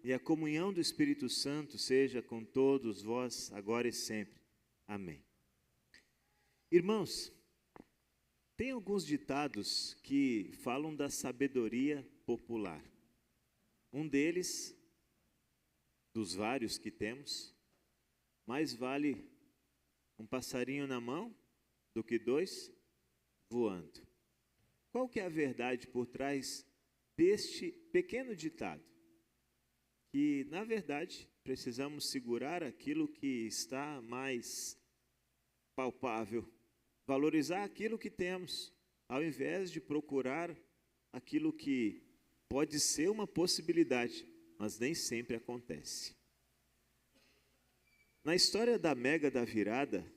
e a comunhão do Espírito Santo seja com todos vós, agora e sempre. Amém. Irmãos, tem alguns ditados que falam da sabedoria popular. Um deles, dos vários que temos, mais vale um passarinho na mão do que dois voando. Qual que é a verdade por trás deste pequeno ditado? Que, na verdade, precisamos segurar aquilo que está mais palpável, valorizar aquilo que temos, ao invés de procurar aquilo que pode ser uma possibilidade, mas nem sempre acontece. Na história da Mega da Virada,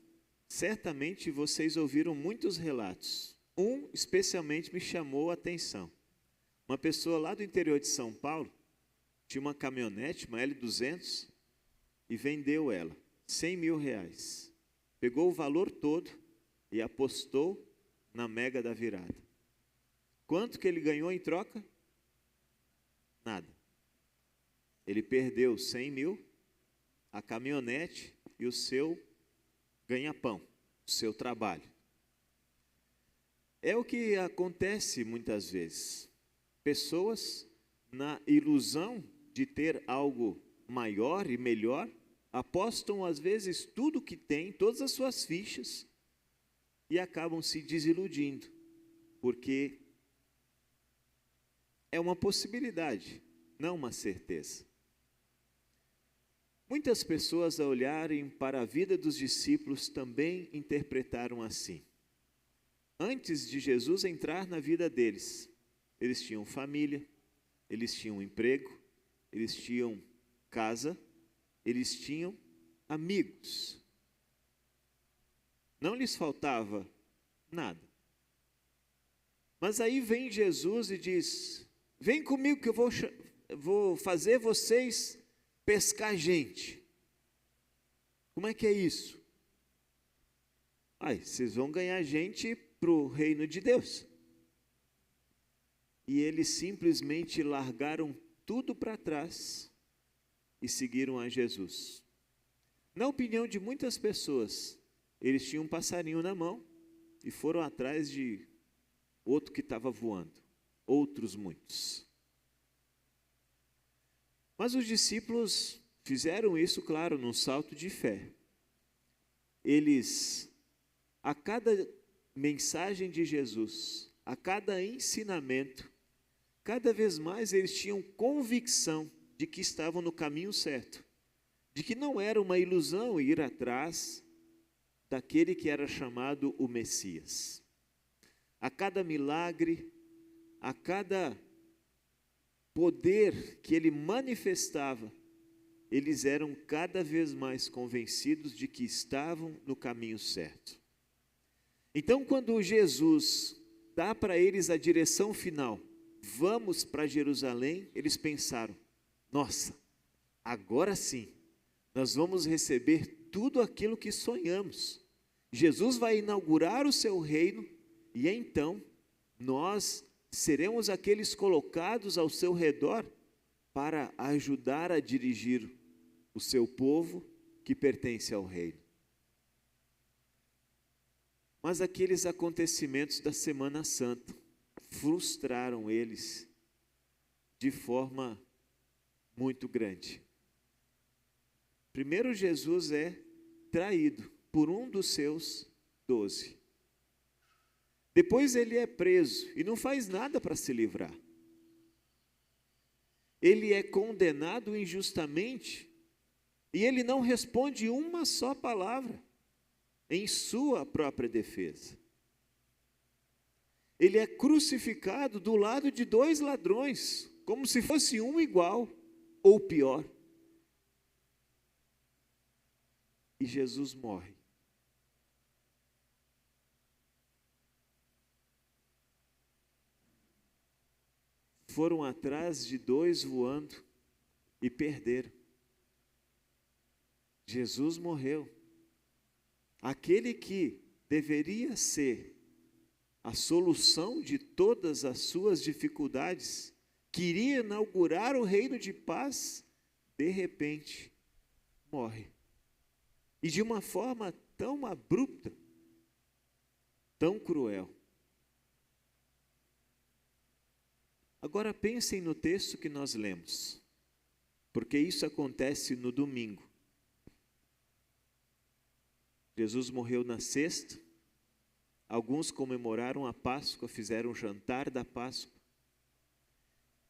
certamente vocês ouviram muitos relatos. Um especialmente me chamou a atenção. Uma pessoa lá do interior de São Paulo tinha uma caminhonete, uma L200, e vendeu ela, R$100.000. Pegou o valor todo e apostou na Mega da Virada. Quanto que ele ganhou em troca? Nada. Ele perdeu 100 mil, a caminhonete e o seu ganha-pão, o seu trabalho. É o que acontece muitas vezes. Pessoas, na ilusão de ter algo maior e melhor, apostam às vezes tudo que tem, todas as suas fichas, e acabam se desiludindo, porque é uma possibilidade, não uma certeza. Muitas pessoas, ao olharem para a vida dos discípulos, também interpretaram assim. Antes de Jesus entrar na vida deles, eles tinham família, eles tinham emprego, eles tinham casa, eles tinham amigos. Não lhes faltava nada. Mas aí vem Jesus e diz: vem comigo que eu vou fazer vocês pescar gente. Como é que é isso? Vocês vão ganhar gente para o reino de Deus. E eles simplesmente largaram tudo para trás e seguiram a Jesus. Na opinião de muitas pessoas, eles tinham um passarinho na mão e foram atrás de outro que estava voando, outros muitos. Mas os discípulos fizeram isso, claro, num salto de fé. Eles, a cada mensagem de Jesus, a cada ensinamento, cada vez mais eles tinham convicção de que estavam no caminho certo, de que não era uma ilusão ir atrás daquele que era chamado o Messias. A cada milagre, a cada poder que ele manifestava, eles eram cada vez mais convencidos de que estavam no caminho certo. Então, quando Jesus dá para eles a direção final, vamos para Jerusalém, eles pensaram: nossa, agora sim, nós vamos receber tudo aquilo que sonhamos. Jesus vai inaugurar o seu reino e então nós seremos aqueles colocados ao seu redor para ajudar a dirigir o seu povo que pertence ao reino. Mas aqueles acontecimentos da Semana Santa frustraram eles de forma muito grande. Primeiro, Jesus é traído por um dos seus 12. Depois ele é preso e não faz nada para se livrar. Ele é condenado injustamente e ele não responde uma só palavra em sua própria defesa. Ele é crucificado do lado de 2 ladrões, como se fosse um igual ou pior. E Jesus morre. Foram atrás de 2 voando e perderam. Jesus morreu. Aquele que deveria ser a solução de todas as suas dificuldades, queria inaugurar o reino de paz, de repente, morre. E de uma forma tão abrupta, tão cruel. Agora pensem no texto que nós lemos, porque isso acontece no domingo. Jesus morreu na sexta, alguns comemoraram a Páscoa, fizeram o jantar da Páscoa.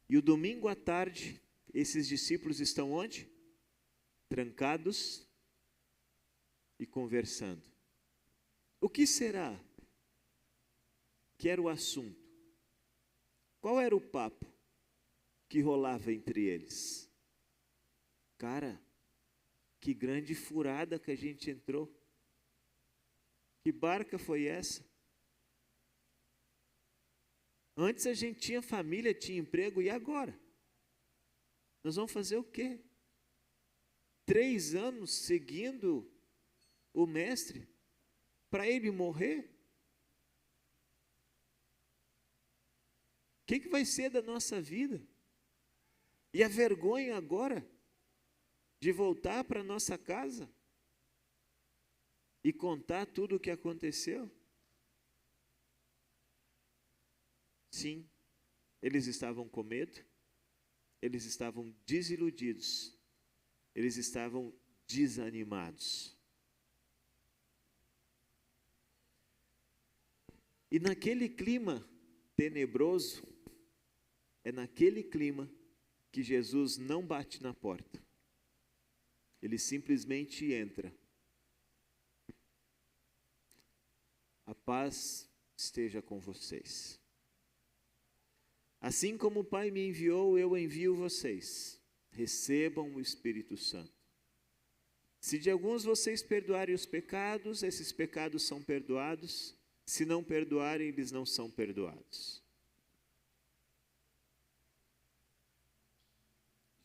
E o domingo à tarde, esses discípulos estão onde? Trancados e conversando. O que será que era o assunto? Qual era o papo que rolava entre eles? Cara, que grande furada que a gente entrou. Que barca foi essa? Antes a gente tinha família, tinha emprego, e agora? Nós vamos fazer o quê? 3 anos seguindo o mestre para ele morrer? O que vai ser da nossa vida? E a vergonha agora de voltar para nossa casa e contar tudo o que aconteceu? Sim, eles estavam com medo, eles estavam desiludidos, eles estavam desanimados. E naquele clima tenebroso, é naquele clima que Jesus não bate na porta. Ele simplesmente entra. A paz esteja com vocês. Assim como o Pai me enviou, eu envio vocês. Recebam o Espírito Santo. Se de alguns vocês perdoarem os pecados, esses pecados são perdoados. Se não perdoarem, eles não são perdoados.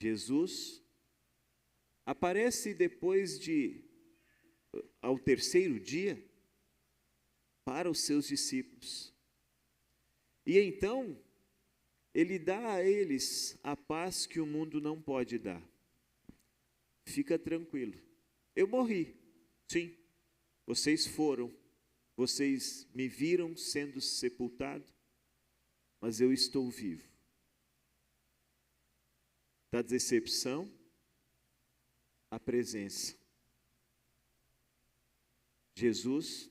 Jesus aparece depois ao terceiro dia, para os seus discípulos. E então, ele dá a eles a paz que o mundo não pode dar. Fica tranquilo. Eu morri, sim. Vocês foram. Vocês me viram sendo sepultado, mas eu estou vivo. Da decepção, a presença. Jesus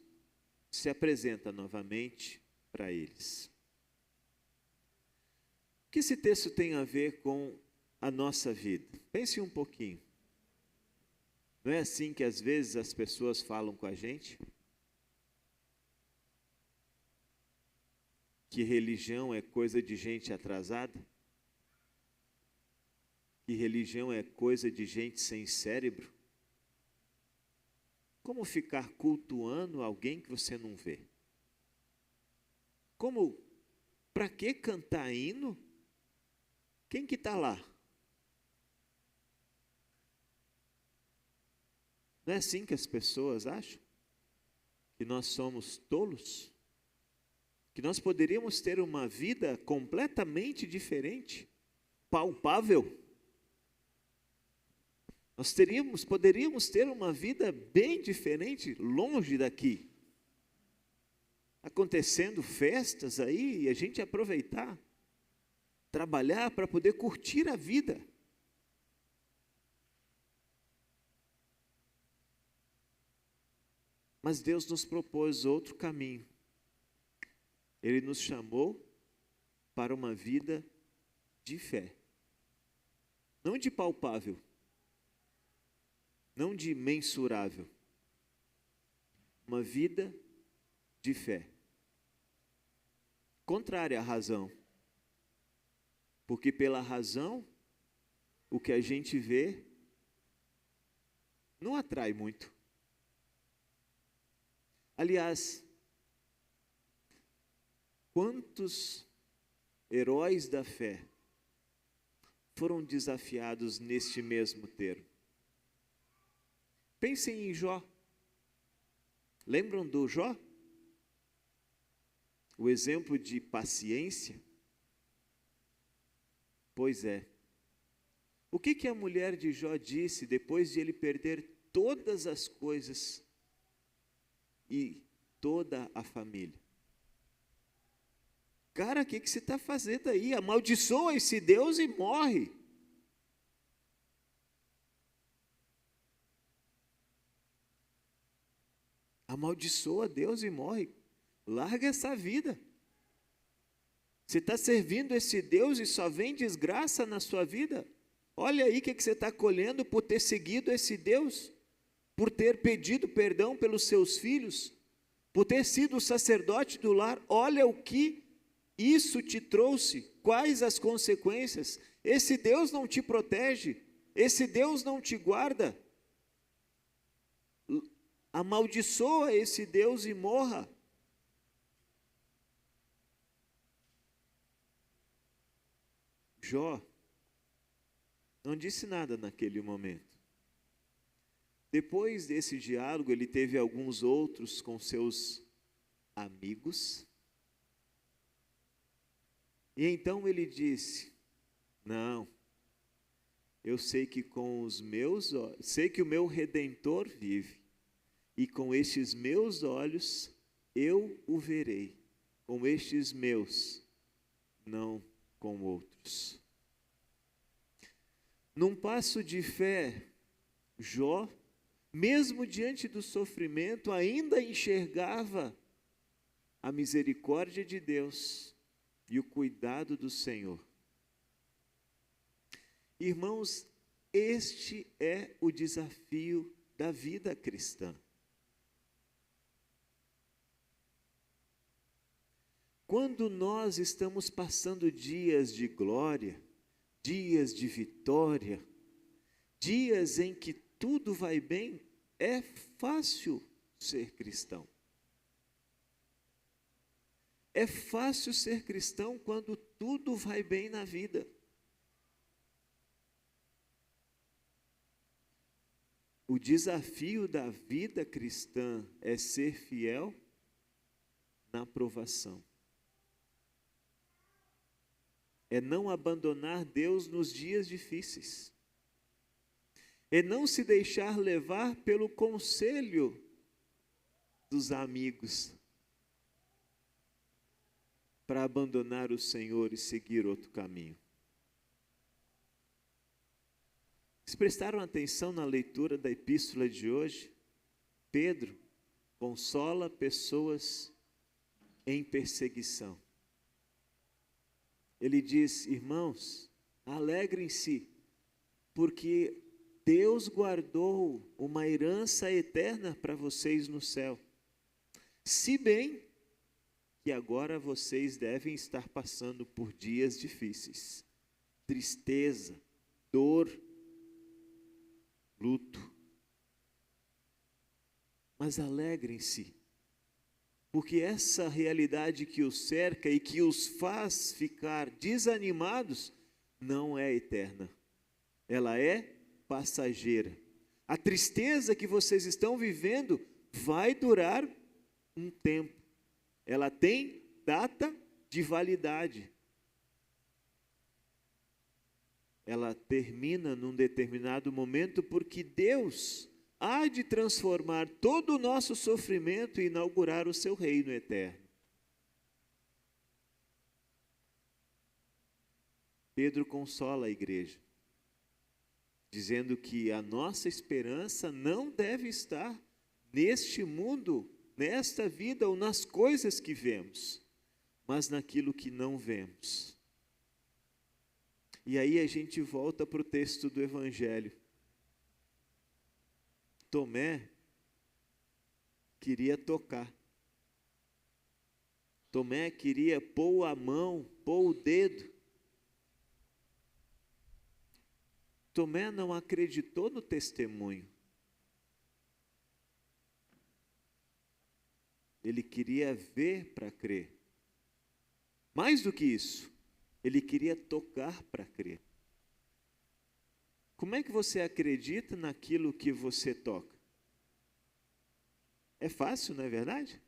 se apresenta novamente para eles. O que esse texto tem a ver com a nossa vida? Pense um pouquinho. Não é assim que às vezes as pessoas falam com a gente? Que religião é coisa de gente atrasada? Que religião é coisa de gente sem cérebro? Como ficar cultuando alguém que você não vê? Para que cantar hino? Quem que está lá? Não é assim que as pessoas acham? Que nós somos tolos? Que nós poderíamos ter uma vida completamente diferente, palpável? Nós poderíamos ter uma vida bem diferente, longe daqui. Acontecendo festas aí, e a gente aproveitar, trabalhar para poder curtir a vida. Mas Deus nos propôs outro caminho. Ele nos chamou para uma vida de fé. Não de palpável, não de mensurável. Uma vida de fé. Contrária à razão. Porque pela razão, o que a gente vê não atrai muito. Aliás, quantos heróis da fé foram desafiados neste mesmo termo? Pensem em Jó. Lembram do Jó? O exemplo de paciência? Pois é. O que que a mulher de Jó disse depois de ele perder todas as coisas e toda a família? Cara, o que que você está fazendo aí? Amaldiçoa esse Deus e morre. Amaldiçoa Deus e morre. Larga essa vida. Você está servindo esse Deus e só vem desgraça na sua vida? Olha aí o que você está colhendo por ter seguido esse Deus, por ter pedido perdão pelos seus filhos, por ter sido o sacerdote do lar. Olha o que isso te trouxe, quais as consequências. Esse Deus não te protege, esse Deus não te guarda. Amaldiçoa esse Deus e morra. Jó não disse nada naquele momento. Depois desse diálogo, ele teve alguns outros com seus amigos. E então ele disse: não, eu sei que com os meus olhos, sei que o meu Redentor vive, e com estes meus olhos eu o verei, com estes meus, não com outros. Num passo de fé, Jó, mesmo diante do sofrimento, ainda enxergava a misericórdia de Deus e o cuidado do Senhor. Irmãos, este é o desafio da vida cristã. Quando nós estamos passando dias de glória, dias de vitória, dias em que tudo vai bem, é fácil ser cristão. É fácil ser cristão quando tudo vai bem na vida. O desafio da vida cristã é ser fiel na provação. É não abandonar Deus nos dias difíceis. É não se deixar levar pelo conselho dos amigos para abandonar o Senhor e seguir outro caminho. Vocês prestaram atenção na leitura da epístola de hoje? Pedro consola pessoas em perseguição. Ele diz: irmãos, alegrem-se, porque Deus guardou uma herança eterna para vocês no céu. Se bem que agora vocês devem estar passando por dias difíceis, tristeza, dor, luto. Mas alegrem-se, porque essa realidade que os cerca e que os faz ficar desanimados não é eterna. Ela é passageira. A tristeza que vocês estão vivendo vai durar um tempo. Ela tem data de validade. Ela termina num determinado momento, porque Deus há de transformar todo o nosso sofrimento e inaugurar o seu reino eterno. Pedro consola a igreja, dizendo que a nossa esperança não deve estar neste mundo, nesta vida ou nas coisas que vemos, mas naquilo que não vemos. E aí a gente volta para o texto do Evangelho. Tomé queria tocar. Tomé queria pôr a mão, pôr o dedo. Tomé não acreditou no testemunho. Ele queria ver para crer. Mais do que isso, ele queria tocar para crer. Como é que você acredita naquilo que você toca? É fácil, não é verdade?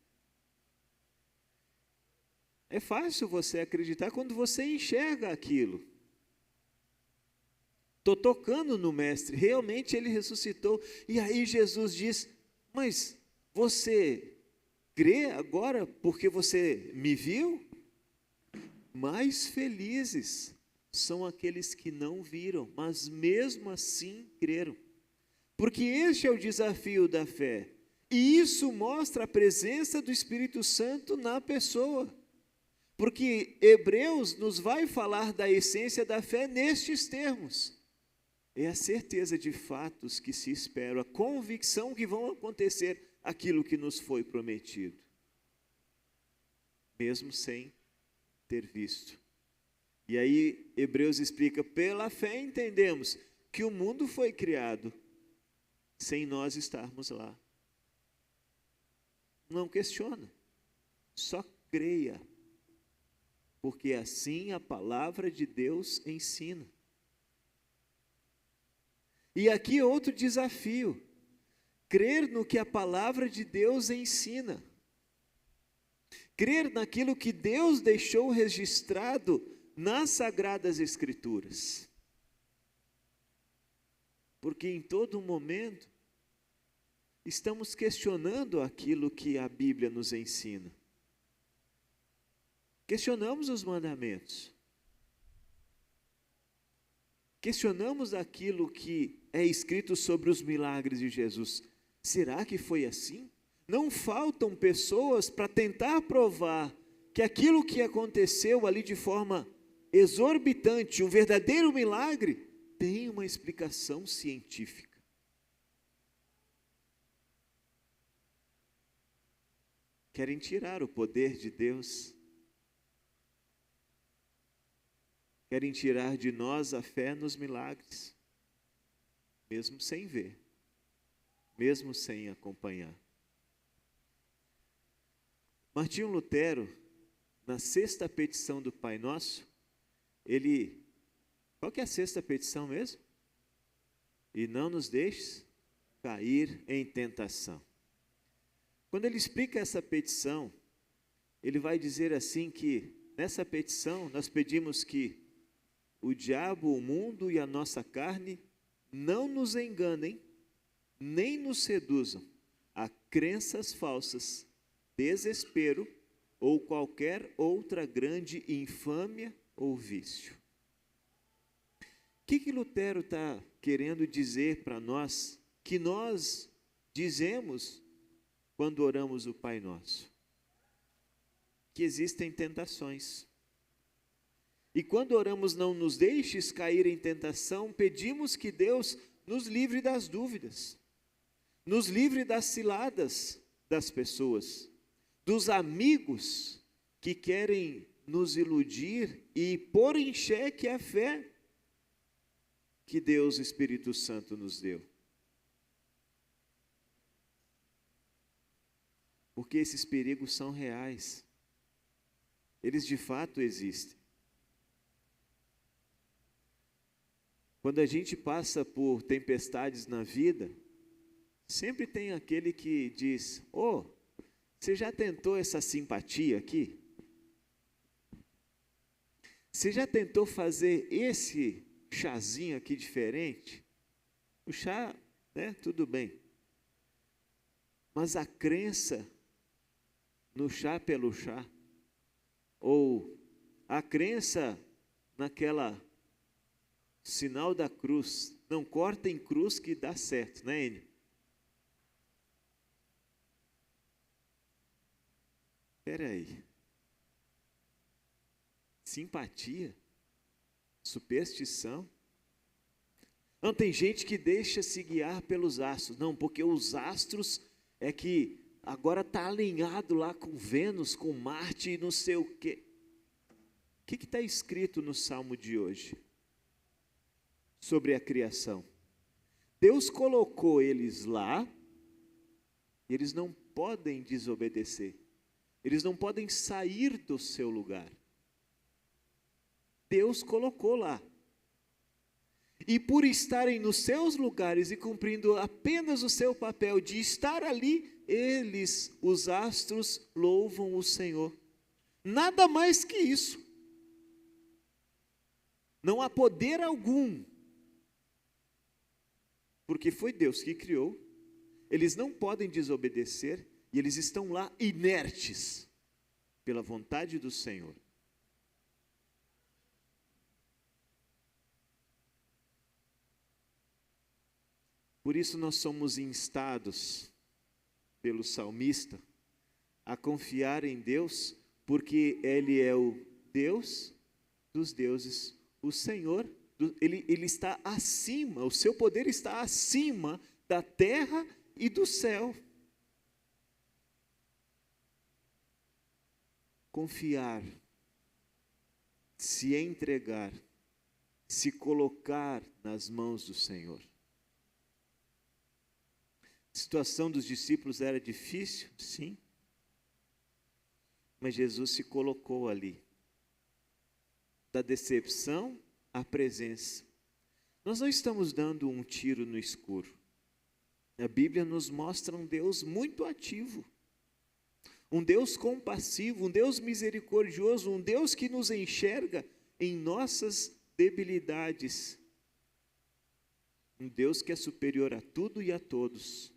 É fácil você acreditar quando você enxerga aquilo. estou tocando no Mestre, realmente ele ressuscitou. E aí Jesus diz, mas você crê agora porque você me viu? Mais felizes são aqueles que não viram, mas mesmo assim creram. Porque este é o desafio da fé. E isso mostra a presença do Espírito Santo na pessoa. Porque Hebreus nos vai falar da essência da fé nestes termos. É a certeza de fatos que se esperam, a convicção que vão acontecer aquilo que nos foi prometido. Mesmo sem ter visto. E aí Hebreus explica, pela fé entendemos que o mundo foi criado sem nós estarmos lá. Não questiona, só creia, porque assim a palavra de Deus ensina. E aqui outro desafio, crer no que a palavra de Deus ensina. Crer naquilo que Deus deixou registrado nas Sagradas Escrituras. Porque em todo momento estamos questionando aquilo que a Bíblia nos ensina. Questionamos os mandamentos. Questionamos aquilo que é escrito sobre os milagres de Jesus. Será que foi assim? Não faltam pessoas para tentar provar que aquilo que aconteceu ali de forma exorbitante, um verdadeiro milagre, tem uma explicação científica. Querem tirar o poder de Deus. Querem tirar de nós a fé nos milagres, mesmo sem ver, mesmo sem acompanhar. Martinho Lutero, na sexta petição do Pai Nosso, qual que é a sexta petição mesmo? E não nos deixes cair em tentação. Quando ele explica essa petição, ele vai dizer assim que, nessa petição, nós pedimos que o diabo, o mundo e a nossa carne não nos enganem, nem nos seduzam a crenças falsas, desespero ou qualquer outra grande infâmia ou vício. O que Lutero está querendo dizer para nós, que nós dizemos quando oramos o Pai Nosso? Que existem tentações. E quando oramos não nos deixes cair em tentação, pedimos que Deus nos livre das dúvidas, nos livre das ciladas das pessoas, dos amigos que querem nos iludir e pôr em xeque a fé que Deus, Espírito Santo, nos deu. Porque esses perigos são reais. Eles de fato existem. Quando a gente passa por tempestades na vida, sempre tem aquele que diz, você já tentou essa simpatia aqui? Você já tentou fazer esse chazinho aqui diferente? O chá, né, tudo bem. Mas a crença no chá pelo chá, ou a crença naquela sinal da cruz, não corta em cruz que dá certo, né, Enio? Espera aí. Simpatia? Superstição? Não, tem gente que deixa se guiar pelos astros. Não, porque os astros é que agora está alinhado lá com Vênus, com Marte e não sei o quê. O que está escrito no Salmo de hoje? Sobre a criação. Deus colocou eles lá, e eles não podem desobedecer. Eles não podem sair do seu lugar. Deus colocou lá. E por estarem nos seus lugares e cumprindo apenas o seu papel de estar ali, eles, os astros, louvam o Senhor. Nada mais que isso. Não há poder algum porque foi Deus que criou, eles não podem desobedecer e eles estão lá inertes pela vontade do Senhor. Por isso nós somos instados pelo salmista a confiar em Deus, porque Ele é o Deus dos deuses, o Senhor, Ele está acima, o seu poder está acima da terra e do céu. Confiar, se entregar, se colocar nas mãos do Senhor. A situação dos discípulos era difícil, sim, mas Jesus se colocou ali, da decepção à presença. Nós não estamos dando um tiro no escuro. A Bíblia nos mostra um Deus muito ativo, um Deus compassivo, um Deus misericordioso, um Deus que nos enxerga em nossas debilidades, um Deus que é superior a tudo e a todos.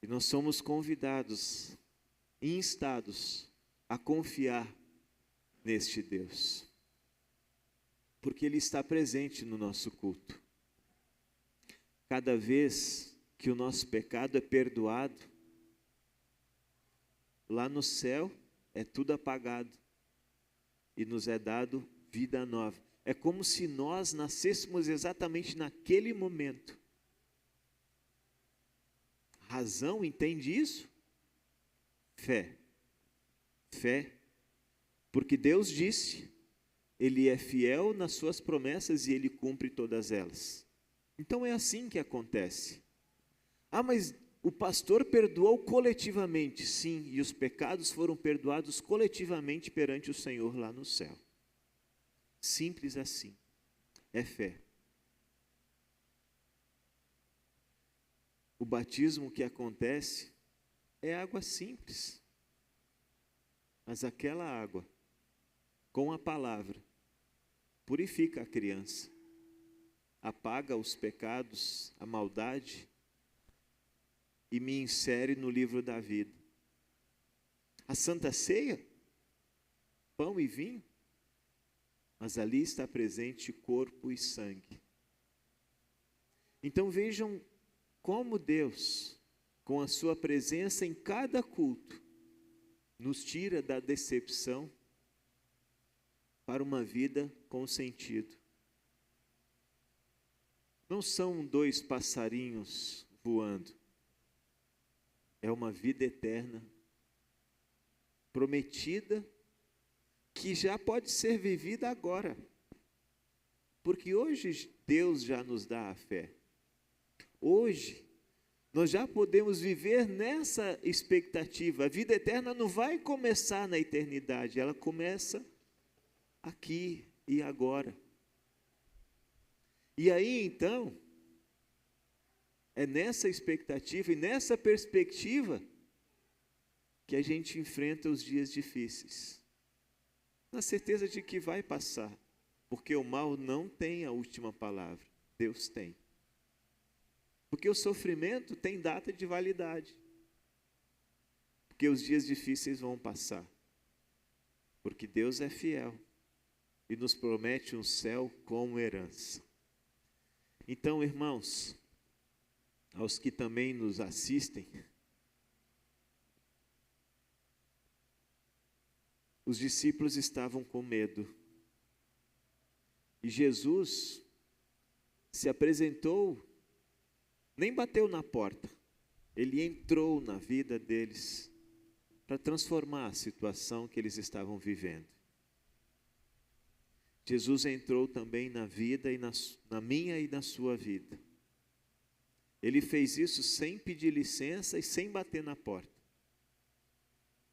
E nós somos convidados, instados a confiar neste Deus, porque Ele está presente no nosso culto. Cada vez que o nosso pecado é perdoado, lá no céu é tudo apagado e nos é dado vida nova. É como se nós nascêssemos exatamente naquele momento. Razão entende isso? Fé. Fé, porque Deus disse, Ele é fiel nas suas promessas e Ele cumpre todas elas. Então é assim que acontece. Ah, mas o pastor perdoou coletivamente. Sim, e os pecados foram perdoados coletivamente perante o Senhor lá no céu. Simples assim. É fé. O batismo que acontece é água simples. Mas aquela água, com a palavra, purifica a criança, apaga os pecados, a maldade e me insere no livro da vida. A Santa Ceia, pão e vinho, mas ali está presente corpo e sangue. Então vejam como Deus, com a sua presença em cada culto, nos tira da decepção para uma vida com sentido. Não são 2 passarinhos voando, é uma vida eterna, prometida, que já pode ser vivida agora, porque hoje Deus já nos dá a fé. Hoje, nós já podemos viver nessa expectativa. A vida eterna não vai começar na eternidade, ela começa aqui e agora. E aí, então, é nessa expectativa e nessa perspectiva que a gente enfrenta os dias difíceis. Na certeza de que vai passar, porque o mal não tem a última palavra, Deus tem. Porque o sofrimento tem data de validade. Porque os dias difíceis vão passar. Porque Deus é fiel e nos promete um céu como herança. Então, irmãos, aos que também nos assistem, os discípulos estavam com medo. E Jesus se apresentou, nem bateu na porta, Ele entrou na vida deles para transformar a situação que eles estavam vivendo. Jesus entrou também na vida e na minha e na sua vida. Ele fez isso sem pedir licença e sem bater na porta.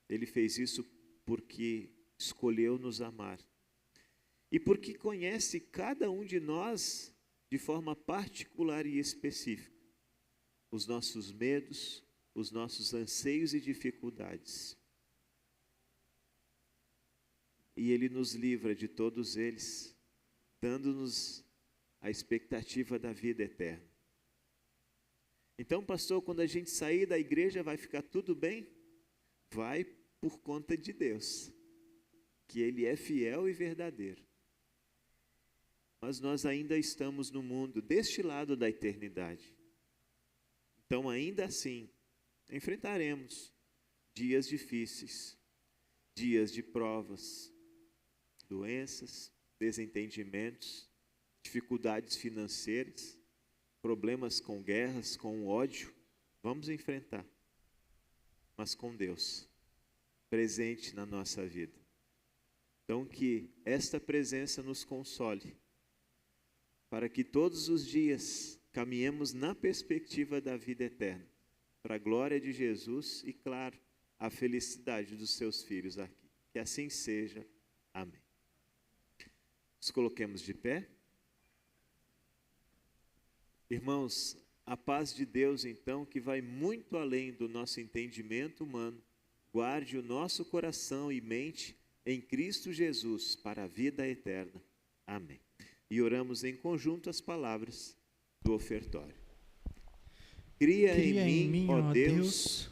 Ele fez isso porque escolheu nos amar. E porque conhece cada um de nós de forma particular e específica. Os nossos medos, os nossos anseios e dificuldades. E Ele nos livra de todos eles, dando-nos a expectativa da vida eterna. Então, pastor, quando a gente sair da igreja vai ficar tudo bem? Vai por conta de Deus, que Ele é fiel e verdadeiro. Mas nós ainda estamos no mundo deste lado da eternidade. Então, ainda assim, enfrentaremos dias difíceis, dias de provas, doenças, desentendimentos, dificuldades financeiras, problemas com guerras, com ódio. Vamos enfrentar, mas com Deus presente na nossa vida. Então, que esta presença nos console, para que todos os dias caminhemos na perspectiva da vida eterna, para a glória de Jesus e, claro, a felicidade dos seus filhos aqui. Que assim seja. Amém. Nos coloquemos de pé. Irmãos, a paz de Deus, então, que vai muito além do nosso entendimento humano, guarde o nosso coração e mente em Cristo Jesus para a vida eterna. Amém. E oramos em conjunto as palavras do ofertório. Cria em mim, ó Deus,